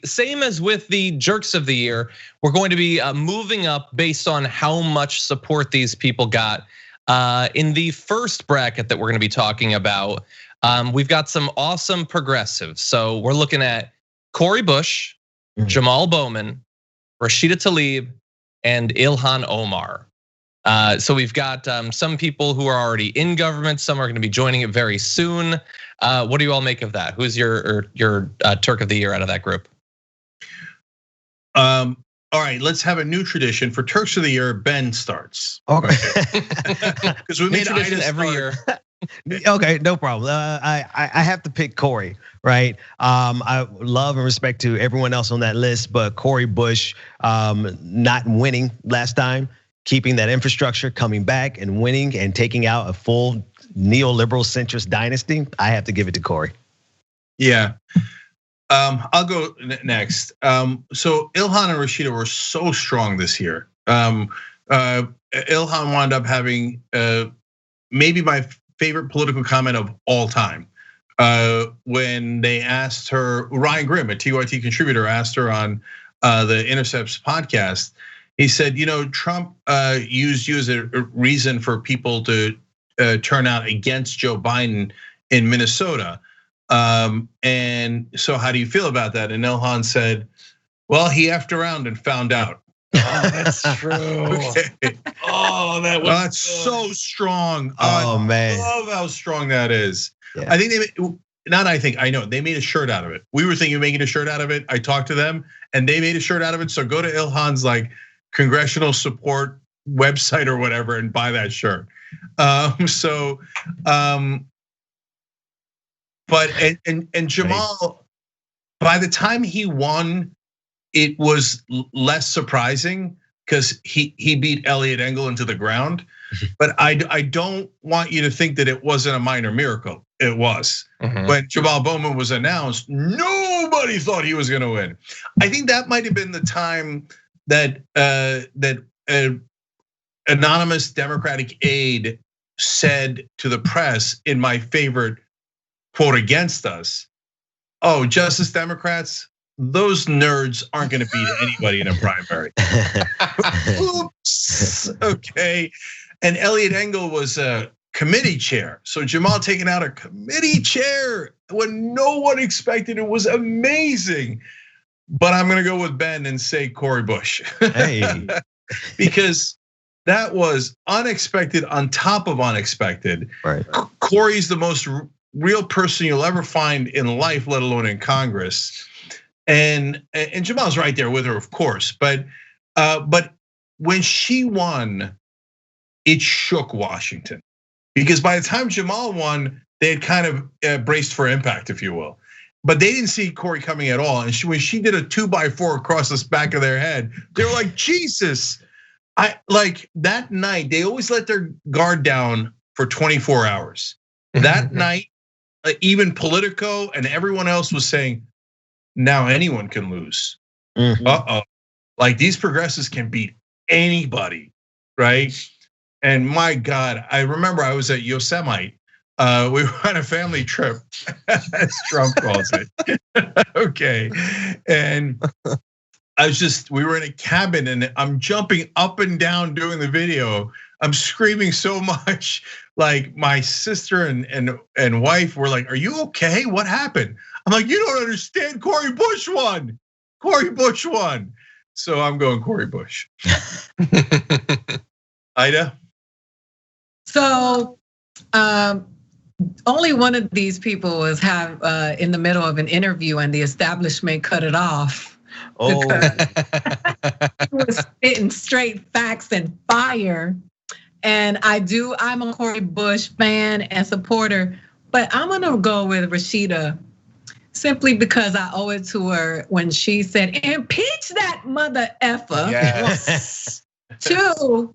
same as with the jerks of the year, we're going to be moving up based on how much support these people got. In the first bracket that we're gonna be talking about, we've got some awesome progressives. So we're looking at Cori Bush, Jamal Bowman, Rashida Tlaib, and Ilhan Omar. So we've got some people who are already in government, some are gonna be joining it very soon. What do you all make of that? Who's your Turk of the year out of that group? All right, let's have a new tradition for Turks of the Year. Ben starts. Okay. Because we made Ida every year. Okay, no problem. I have to pick Cori, right? I love and respect to everyone else on that list, but Cori Bush not winning last time, keeping that infrastructure, coming back and winning and taking out a full neoliberal centrist dynasty. I have to give it to Cori. Yeah. I'll go next. So Ilhan and Rashida were so strong this year. Ilhan wound up having maybe my favorite political comment of all time. When they asked her, Ryan Grimm, a TYT contributor, asked her on the Intercepts podcast. He said, Trump used you as a reason for people to turn out against Joe Biden in Minnesota. And so how do you feel about that? And Ilhan said, well, he effed around and found out. Oh, that's true. Okay. Oh, that's so strong. Oh, man. I love how strong that is. Yeah. I know they made a shirt out of it. We were thinking of making a shirt out of it. I talked to them and they made a shirt out of it. So go to Ilhan's congressional support website or whatever and buy that shirt. But Jamal, by the time he won, it was less surprising because he beat Elliot Engel into the ground. But I don't want you to think that it wasn't a minor miracle. It was. When Jamal Bowman was announced, nobody thought he was gonna win. I think that might have been the time that anonymous Democratic aide said to the press in my favorite quote against us, oh, Justice Democrats, those nerds aren't gonna beat anybody in a primary. Oops, okay. And Elliot Engel was a committee chair. So Jamal taking out a committee chair when no one expected it was amazing. But I'm gonna go with Ben and say Cori Bush. Hey. Because that was unexpected on top of unexpected. Right. Cori's the most real person you'll ever find in life, let alone in Congress. And Jamal's right there with her, of course. But when she won, it shook Washington. Because by the time Jamal won, they had kind of braced for impact, if you will. But they didn't see Cori coming at all. And when she did a 2x4 across the back of their head, they were like, Jesus. That night, they always let their guard down for 24 hours. That night, even Politico and everyone else was saying, now anyone can lose. These progressives can beat anybody, right? And my God, I remember I was at Yosemite. We were on a family trip, as Trump calls it. Okay, and we were in a cabin and I'm jumping up and down doing the video. I'm screaming so much, like my sister and wife were like, "Are you okay? What happened?" I'm like, "You don't understand. Cori Bush won. Cori Bush won." So I'm going Cori Bush. Ida. So only one of these people was in the middle of an interview and the establishment cut it off. Oh, He was spitting straight facts and fire. And I'm a Cori Bush fan and supporter, but I'm gonna go with Rashida simply because I owe it to her when she said, impeach that mother effer. Yes. Two,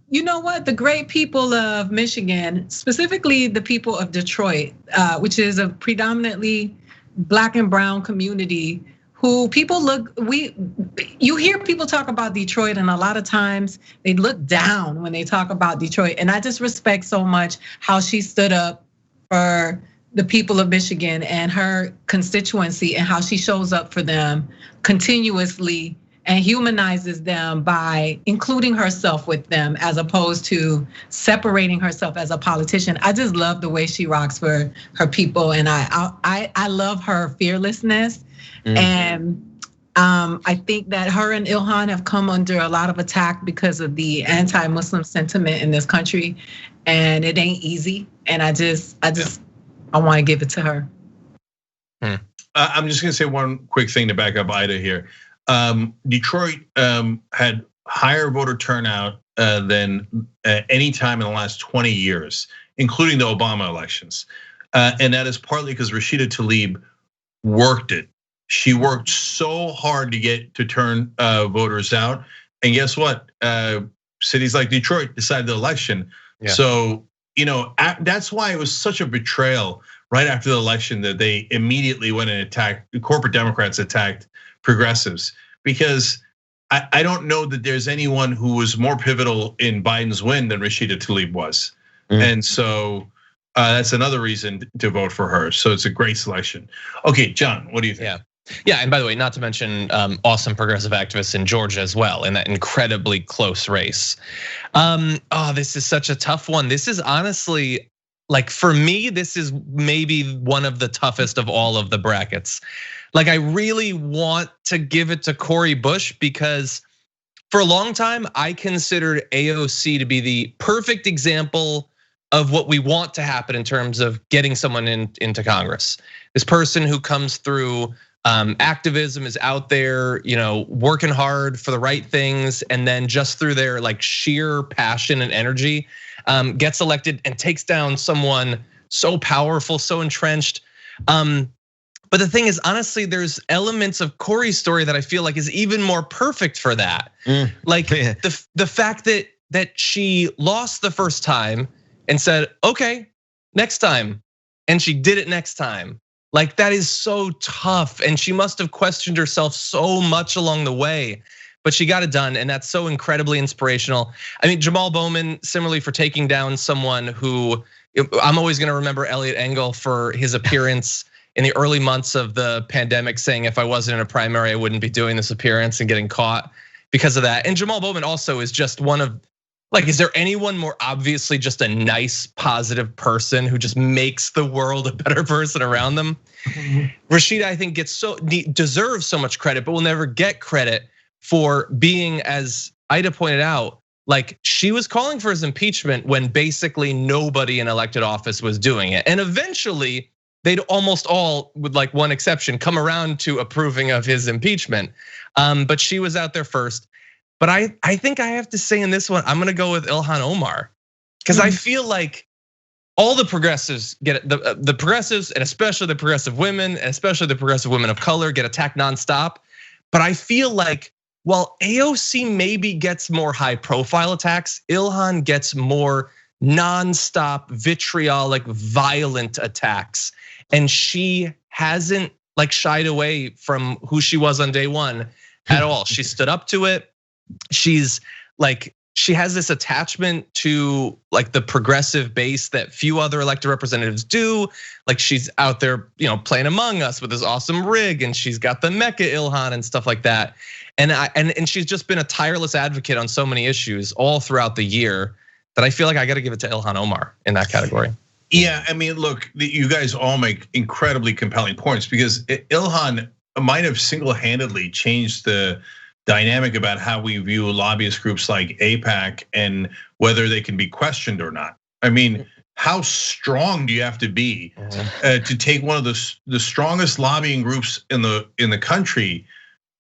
you know what? The great people of Michigan, specifically the people of Detroit, which is a predominantly Black and brown community, who you hear people talk about Detroit, and a lot of times they look down when they talk about Detroit. And I just respect so much how she stood up for the people of Michigan and her constituency and how she shows up for them continuously and humanizes them by including herself with them as opposed to separating herself as a politician. I just love the way she rocks for her people, and I love her fearlessness. And I think that her and Ilhan have come under a lot of attack because of the anti-Muslim sentiment in this country, and it ain't easy. And I want to give it to her. I'm just gonna say one quick thing to back up Aida here. Detroit had higher voter turnout than any time in the last 20 years, including the Obama elections. And that is partly because Rashida Tlaib worked it. She worked so hard to turn voters out. And guess what? Cities like Detroit decided the election. Yeah. So, that's why it was such a betrayal right after the election that they immediately went and attacked, corporate Democrats attacked progressives, because I don't know that there's anyone who was more pivotal in Biden's win than Rashida Tlaib was. And so that's another reason to vote for her. So it's a great selection. Okay, John, what do you think? Yeah, and by the way, not to mention awesome progressive activists in Georgia as well in that incredibly close race. This is such a tough one. This is honestly, like for me, this is maybe one of the toughest of all of the brackets. Like I really want to give it to Cori Bush because for a long time, I considered AOC to be the perfect example of what we want to happen in terms of getting someone into Congress. This person who comes through activism, is out there, working hard for the right things, and then just through their like sheer passion and energy, gets elected and takes down someone so powerful, so entrenched. But the thing is, honestly, there's elements of Cori's story that I feel like is even more perfect for that. Like the fact that she lost the first time and said, okay, next time, and she did it next time. Like that is so tough, and she must have questioned herself so much along the way, but she got it done, and that's so incredibly inspirational. I mean, Jamal Bowman, similarly for taking down someone who, I'm always gonna remember Elliot Engel for his appearance in the early months of the pandemic saying if I wasn't in a primary, I wouldn't be doing this appearance and getting caught because of that. And Jamal Bowman also is just one of, like, is there anyone more obviously just a nice, positive person who just makes the world a better person around them? Rashida, I think, deserves so much credit, but will never get credit for being, as Aida pointed out, like she was calling for his impeachment when basically nobody in elected office was doing it. And eventually, they'd almost all, with like one exception, come around to approving of his impeachment. But she was out there first. But I think I have to say in this one, I'm gonna go with Ilhan Omar, because I feel like all the progressives get it, the progressives, and especially the progressive women, and especially the progressive women of color, get attacked nonstop. But I feel like while AOC maybe gets more high-profile attacks, Ilhan gets more nonstop, vitriolic, violent attacks, and she hasn't like shied away from who she was on day one at all. She stood up to it. She's like, she has this attachment to like the progressive base that few other elected representatives do. Like she's out there, playing Among Us with this awesome rig, and she's got the Mecca Ilhan and stuff like that. And she's just been a tireless advocate on so many issues all throughout the year that I feel like I got to give it to Ilhan Omar in that category. Yeah, I mean, look, you guys all make incredibly compelling points because Ilhan might have single-handedly changed the dynamic about how we view lobbyist groups like AIPAC and whether they can be questioned or not. I mean, how strong do you have to be to take one of the strongest lobbying groups in the country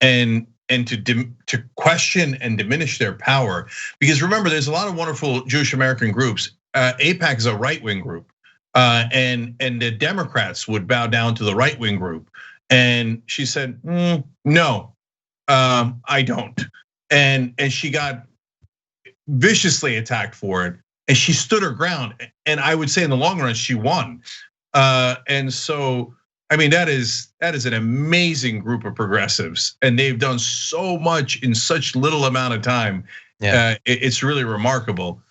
and to question and diminish their power? Because remember, there's a lot of wonderful Jewish American groups. AIPAC is a right-wing group, and the Democrats would bow down to the right-wing group. And she said, no. I don't, and she got viciously attacked for it, and she stood her ground. And I would say in the long run, she won. And so, I mean, that is an amazing group of progressives, and they've done so much in such little amount of time. Yeah. It's really remarkable.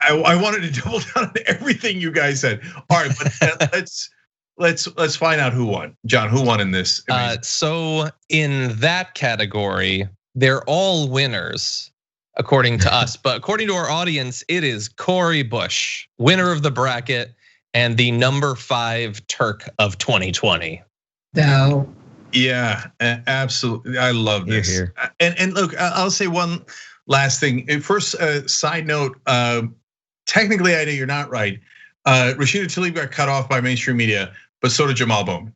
I wanted to double down on everything you guys said. All right, but let's find out who won. John, who won in this? So in that category, they're all winners, according to us. But according to our audience, it is Cori Bush, winner of the bracket and the number 5 Turk of 2020. No. Yeah, absolutely. I love this. Here. And look, I'll say one last thing. First, side note. Technically, Ida, you're not right. Rashida Tlaib got cut off by mainstream media, but so did Jamal Bowman.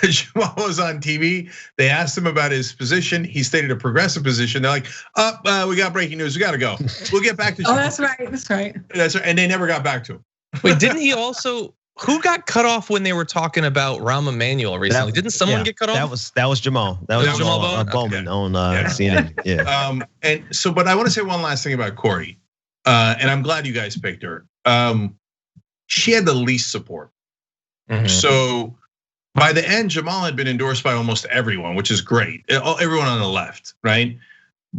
Jamal was on TV. They asked him about his position. He stated a progressive position. They're like, we got breaking news. We got to go. We'll get back to Jamal. That's right. That's right. That's right. And they never got back to him. Wait, didn't he also? Who got cut off when they were talking about Rahm Emanuel recently? Didn't someone get cut off? That was Jamal. That was Jamal Bowman on CNN. Yeah. And so, but I want to say one last thing about Cori, and I'm glad you guys picked her. She had the least support. Mm-hmm. So by the end, Jamal had been endorsed by almost everyone, which is great. Everyone on the left, right?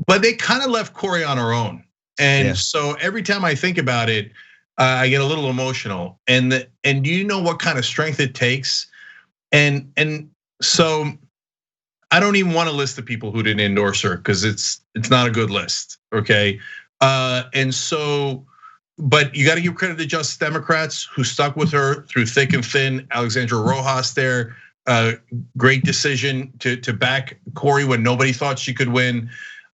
But they kind of left Cori on her own. And so every time I think about it, I get a little emotional. And do you know what kind of strength it takes? And so I don't even want to list the people who didn't endorse her because it's not a good list, okay? And so, but you got to give credit to Justice Democrats who stuck with her through thick and thin. Alexandra Rojas there, great decision to back Cori when nobody thought she could win.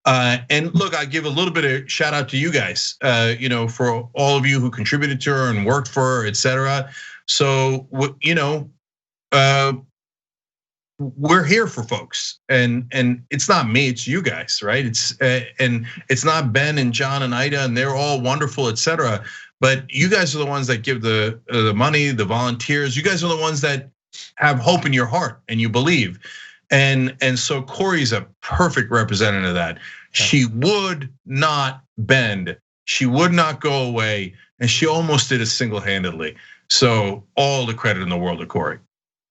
And look, I give a little bit of shout out to you guys, for all of you who contributed to her and worked for her, et cetera. So, we're here for folks, and it's not me, it's you guys, right? And it's not Ben and John and Ida, and they're all wonderful, et cetera. But you guys are the ones that give the money, the volunteers. You guys are the ones that have hope in your heart and you believe. And so Cori's a perfect representative of that. She would not bend. She would not go away. And she almost did it single-handedly. So all the credit in the world to Cori.